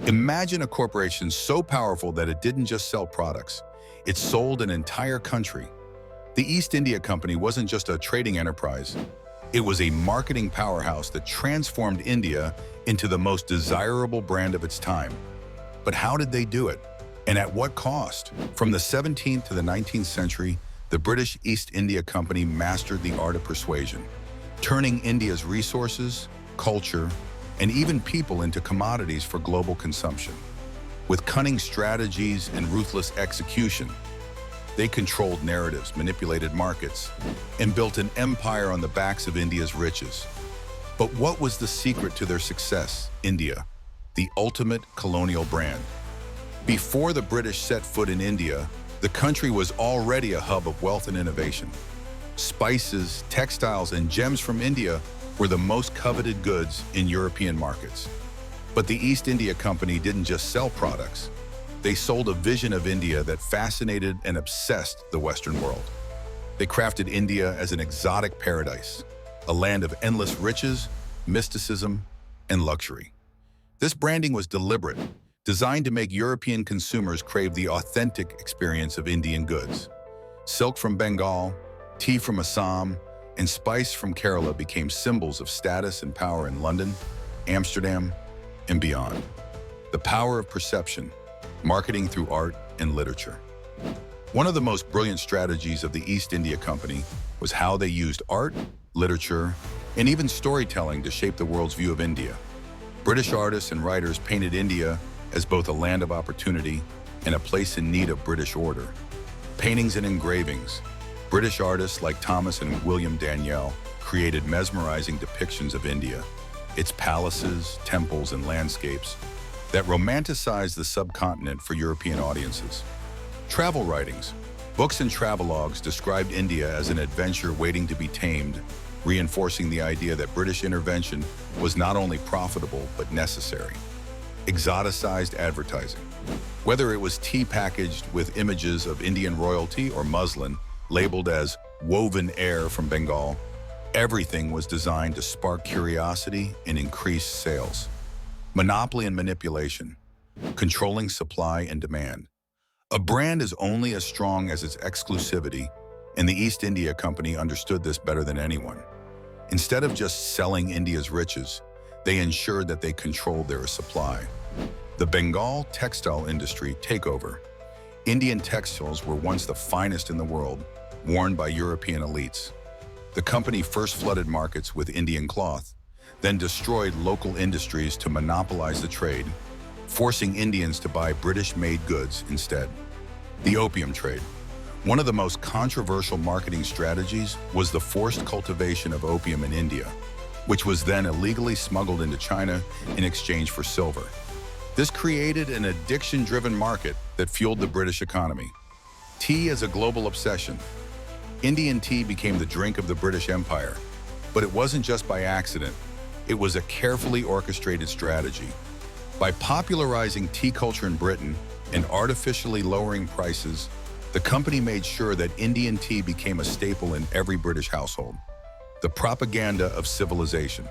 Imagine a corporation so powerful that it didn't just sell products, it sold an entire country. The East India Company wasn't just a trading enterprise, it was a marketing powerhouse that transformed India into the most desirable brand of its time. But how did they do it? And at what cost? From the 17th to the 19th century, the British East India Company mastered the art of persuasion, turning India's resources, culture, and even people into commodities for global consumption. With cunning strategies and ruthless execution, they controlled narratives, manipulated markets, and built an empire on the backs of India's riches. But what was the secret to their success? India, the ultimate colonial brand. Before the British set foot in India, the country was already a hub of wealth and innovation. Spices, textiles, and gems from India were the most coveted goods in European markets. But the East India Company didn't just sell products. They sold a vision of India that fascinated and obsessed the Western world. They crafted India as an exotic paradise, a land of endless riches, mysticism, and luxury. This branding was deliberate, designed to make European consumers crave the authentic experience of Indian goods. Silk from Bengal, tea from Assam, and spice from Kerala became symbols of status and power in London, Amsterdam, and beyond. The power of perception, marketing through art and literature. One of the most brilliant strategies of the East India Company was how they used art, literature, and even storytelling to shape the world's view of India. British artists and writers painted India as both a land of opportunity and a place in need of British order. Paintings and engravings. British artists like Thomas and William Daniel created mesmerizing depictions of India, its palaces, temples, and landscapes that romanticized the subcontinent for European audiences. Travel writings. Books and travelogues described India as an adventure waiting to be tamed, reinforcing the idea that British intervention was not only profitable but necessary. Exoticized advertising. Whether it was tea packaged with images of Indian royalty or muslin labeled as woven air from Bengal, everything was designed to spark curiosity and increase sales. Monopoly and manipulation, controlling supply and demand. A brand is only as strong as its exclusivity, and the East India Company understood this better than anyone. Instead of just selling India's riches, they ensured that they controlled their supply. The Bengal textile industry takeover. Indian textiles were once the finest in the world, worn by European elites. The company first flooded markets with Indian cloth, then destroyed local industries to monopolize the trade, forcing Indians to buy British-made goods instead. The opium trade. One of the most controversial marketing strategies was the forced cultivation of opium in India, which was then illegally smuggled into China in exchange for silver. This created an addiction-driven market that fueled the British economy. Tea as a global obsession. Indian tea became the drink of the British Empire, but it wasn't just by accident. It was a carefully orchestrated strategy. By popularizing tea culture in Britain and artificially lowering prices, the company made sure that Indian tea became a staple in every British household. The propaganda of civilization.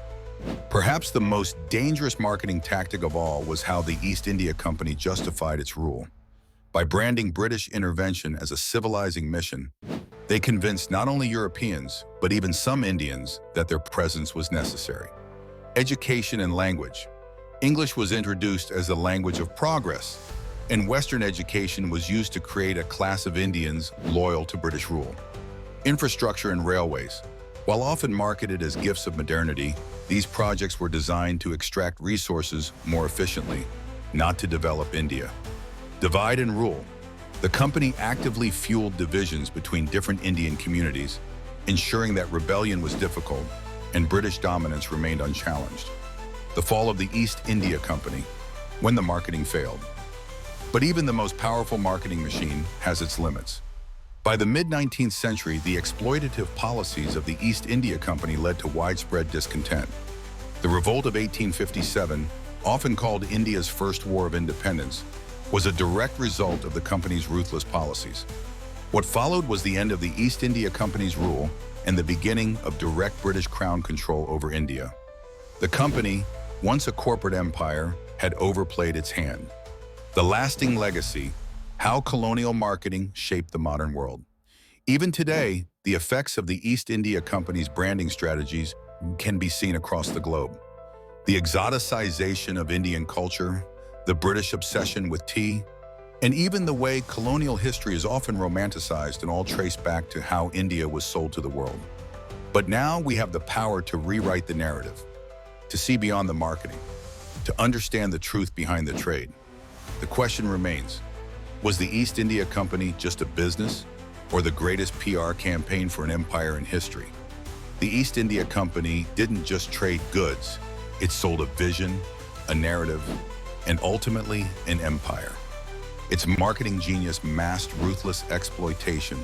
Perhaps the most dangerous marketing tactic of all was how the East India Company justified its rule. By branding British intervention as a civilizing mission, they convinced not only Europeans, but even some Indians that their presence was necessary. Education and language. English was introduced as the language of progress, and Western education was used to create a class of Indians loyal to British rule. Infrastructure and railways. While often marketed as gifts of modernity, these projects were designed to extract resources more efficiently, not to develop India. Divide and rule. The company actively fueled divisions between different Indian communities, ensuring that rebellion was difficult and British dominance remained unchallenged. The fall of the East India Company, when the marketing failed. But even the most powerful marketing machine has its limits. By the mid-19th century, the exploitative policies of the East India Company led to widespread discontent. The Revolt of 1857, often called India's First War of Independence, was a direct result of the company's ruthless policies. What followed was the end of the East India Company's rule and the beginning of direct British Crown control over India. The company, once a corporate empire, had overplayed its hand. The lasting legacy, how colonial marketing shaped the modern world. Even today, the effects of the East India Company's branding strategies can be seen across the globe. The exoticization of Indian culture, the British obsession with tea, and even the way colonial history is often romanticized and all traced back to how India was sold to the world. But now we have the power to rewrite the narrative, to see beyond the marketing, to understand the truth behind the trade. The question remains, was the East India Company just a business or the greatest PR campaign for an empire in history? The East India Company didn't just trade goods, it sold a vision, a narrative, and ultimately an empire. Its marketing genius masked ruthless exploitation,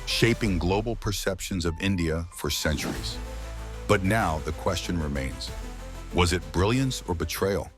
shaping global perceptions of India for centuries. But now the question remains, was it brilliance or betrayal?